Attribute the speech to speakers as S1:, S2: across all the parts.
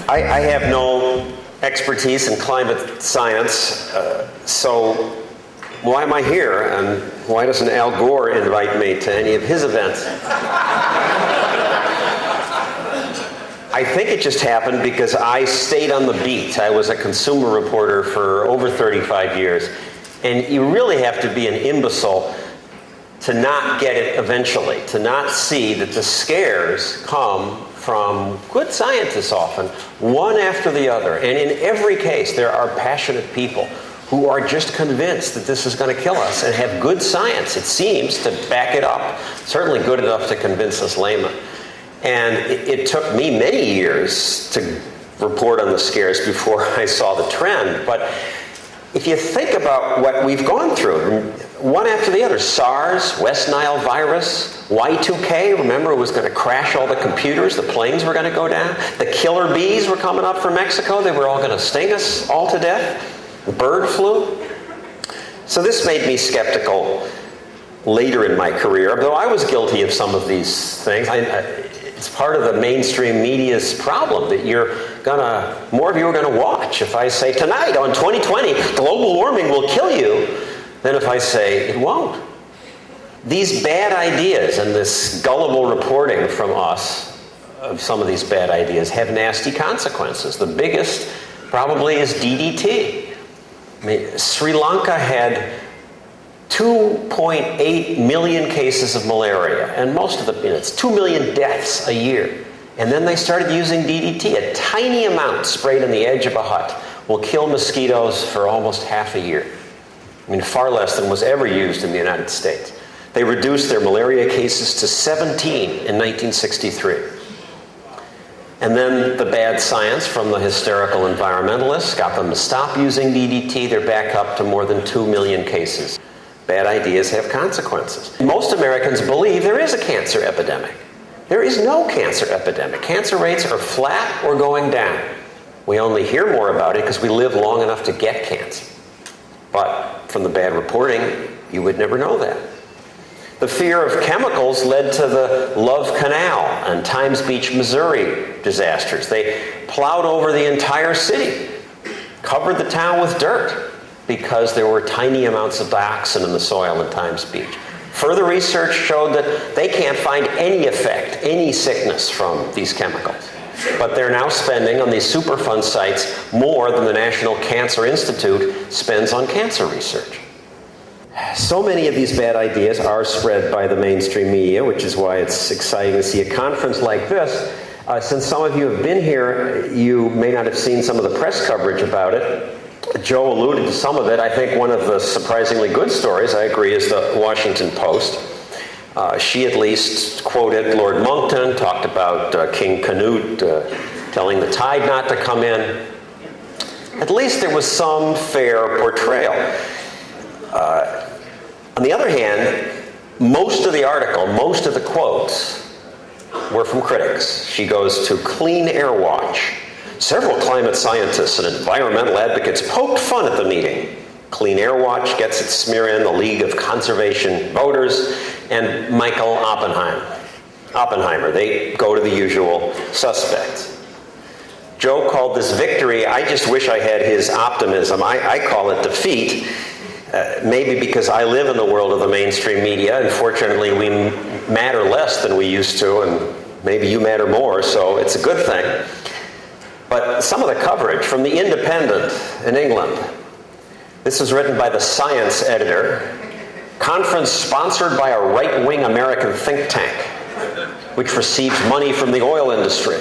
S1: I have no expertise in climate science, so why am I here, and why doesn't Al Gore invite me to any of his events? I think it just happened because I stayed on the beat. I was a consumer reporter for over 35 years, and you really have to be an imbecile to not get it eventually, to not see that the scares come from good scientists often, one after the other. And in every case, there are passionate people who are just convinced that this is going to kill us and have good science, it seems, to back it up. Certainly good enough to convince us laymen. And it took me many years to report on the scares before I saw the trend. But if you think about what we've gone through, one after the other, SARS, West Nile virus, Y2K, remember it was going to crash all the computers, the planes were going to go down, the killer bees were coming up from Mexico, they were all going to sting us all to death, the bird flu. So this made me skeptical later in my career, though I was guilty of some of these things. It's part of the mainstream media's problem that more of you are going to watch if I say tonight on 2020 global warming will kill you than if I say it won't. These bad ideas and this gullible reporting from us of some of these bad ideas have nasty consequences. The biggest probably is DDT. I mean, Sri Lanka had 2.8 million cases of malaria, and most of it's 2 million deaths a year. And then they started using DDT. A tiny amount sprayed on the edge of a hut will kill mosquitoes for almost half a year. I mean, far less than was ever used in the United States. They reduced their malaria cases to 17 in 1963. And then the bad science from the hysterical environmentalists got them to stop using DDT. They're back up to more than 2 million cases. Bad ideas have consequences. Most Americans believe there is a cancer epidemic. There is no cancer epidemic. Cancer rates are flat or going down. We only hear more about it because we live long enough to get cancer. But from the bad reporting, you would never know that. The fear of chemicals led to the Love Canal and Times Beach, Missouri disasters. They plowed over the entire city, covered the town with dirt, because there were tiny amounts of dioxin in the soil in Times Beach. Further research showed that they can't find any effect, any sickness from these chemicals. But they're now spending on these Superfund sites more than the National Cancer Institute spends on cancer research. So many of these bad ideas are spread by the mainstream media, which is why it's exciting to see a conference like this. Since some of you have been here, you may not have seen some of the press coverage about it. Joe alluded to some of it. I think one of the surprisingly good stories, I agree, is the Washington Post. She at least quoted Lord Monckton, talked about King Canute telling the tide not to come in. At least there was some fair portrayal. On the other hand, most of the article, most of the quotes were from critics. She goes to Clean Air Watch. Several climate scientists and environmental advocates poked fun at the meeting. Clean Air Watch gets its smear in, the League of Conservation Voters, and Michael Oppenheimer. They go to the usual suspects. Joe called this victory. I just wish I had his optimism. I call it defeat. Maybe because I live in the world of the mainstream media, and fortunately we matter less than we used to, and maybe you matter more, so it's a good thing. But some of the coverage from The Independent in England, this was written by the science editor, conference sponsored by a right-wing American think tank, which receives money from the oil industry.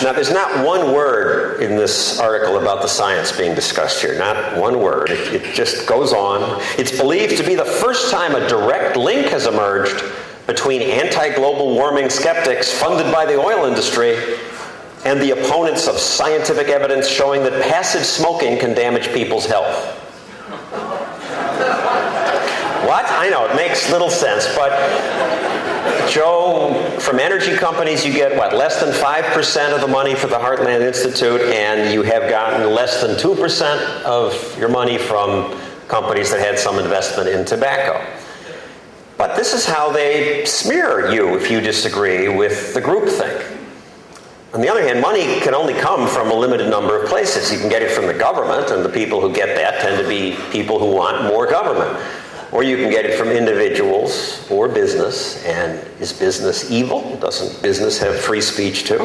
S1: Now, there's not one word in this article about the science being discussed here, not one word. It just goes on. It's believed to be the first time a direct link has emerged between anti-global warming skeptics funded by the oil industry and the opponents of scientific evidence showing that passive smoking can damage people's health. What? I know, it makes little sense, but Joe, from energy companies you get, what, less than 5% of the money for the Heartland Institute, and you have gotten less than 2% of your money from companies that had some investment in tobacco. But this is how they smear you if you disagree with the groupthink. On the other hand, money can only come from a limited number of places. You can get it from the government, and the people who get that tend to be people who want more government. Or you can get it from individuals or business. And is business evil? Doesn't business have free speech too?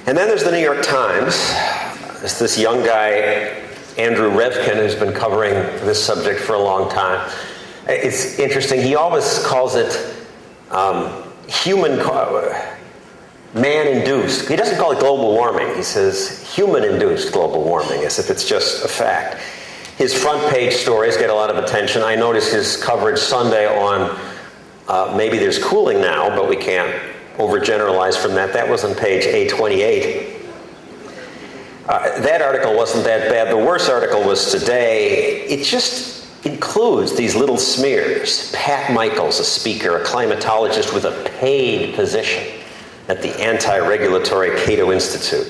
S1: And then there's the New York Times. There's this young guy, Andrew Revkin, who's been covering this subject for a long time. It's interesting. He always calls it man-induced. He doesn't call it global warming. He says human-induced global warming, as if it's just a fact. His front page stories get a lot of attention. I noticed his coverage Sunday on maybe there's cooling now, but we can't overgeneralize from that. That was on page A28. That article wasn't that bad. The worst article was today. It just includes these little smears. Pat Michaels, a speaker, a climatologist with a paid position at the anti-regulatory Cato Institute.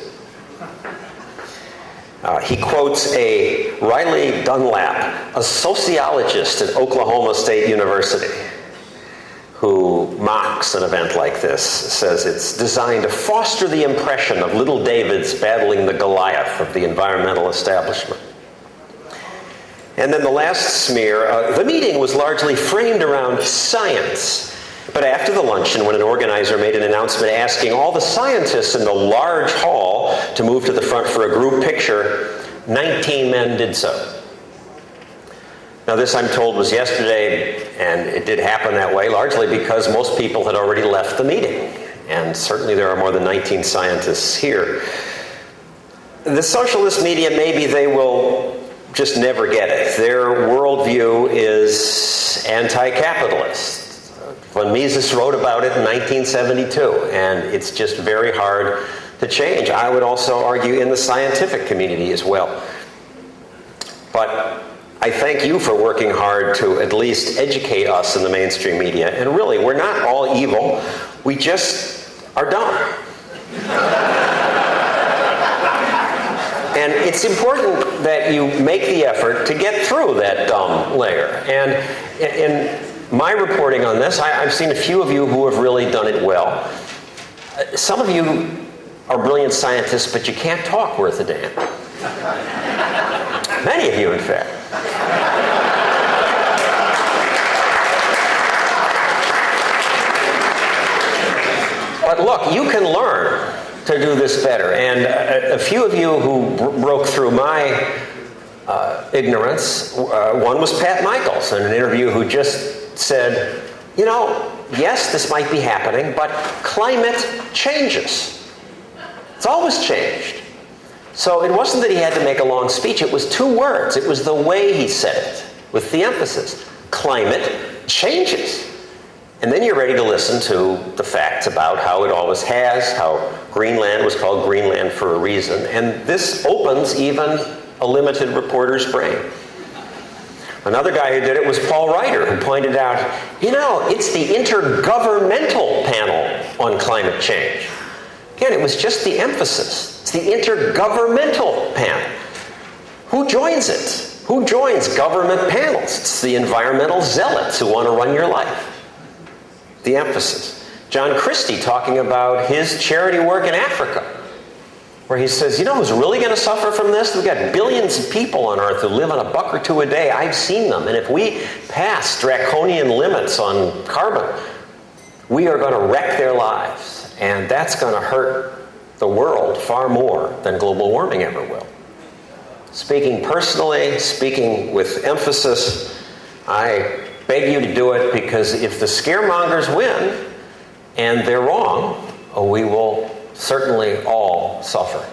S1: He quotes a Riley Dunlap, a sociologist at Oklahoma State University, who mocks an event like this, says it's designed to foster the impression of little Davids battling the Goliath of the environmental establishment. And then the last smear, the meeting was largely framed around science. But after the luncheon, when an organizer made an announcement asking all the scientists in the large hall to move to the front for a group picture, 19 men did so. Now this, I'm told, was yesterday, and it did happen that way, largely because most people had already left the meeting. And certainly there are more than 19 scientists here. The socialist media, maybe they will just never get it. Their worldview is anti-capitalist. Von Mises wrote about it in 1972, and it's just very hard to change. I would also argue in the scientific community as well. But I thank you for working hard to at least educate us in the mainstream media. And really, we're not all evil. We just are dumb. And it's important that you make the effort to get through that dumb layer. And in my reporting on this, I've seen a few of you who have really done it well. Some of you are brilliant scientists, but you can't talk worth a damn. Many of you, in fact. But look, you can learn to do this better. And a few of you who broke through my ignorance, one was Pat Michaels in an interview, who just said, you know, yes, this might be happening, but climate changes. It's always changed. So it wasn't that he had to make a long speech. It was 2 words. It was the way he said it, with the emphasis. Climate changes. And then you're ready to listen to the facts about how it always has, how Greenland was called Greenland for a reason. And this opens even a limited reporter's brain. Another guy who did it was Paul Ryder, who pointed out, you know, it's the Intergovernmental Panel on Climate Change. Again, it was just the emphasis. It's the Intergovernmental Panel. Who joins it? Who joins government panels? It's the environmental zealots who want to run your life. The emphasis. John Christie talking about his charity work in Africa, where he says, you know who's really going to suffer from this? We've got billions of people on Earth who live on $1 or $2 a day. I've seen them. And if we pass draconian limits on carbon, we are going to wreck their lives. And that's going to hurt the world far more than global warming ever will. Speaking personally, speaking with emphasis, I beg you to do it, because if the scaremongers win and they're wrong, we will certainly all suffer.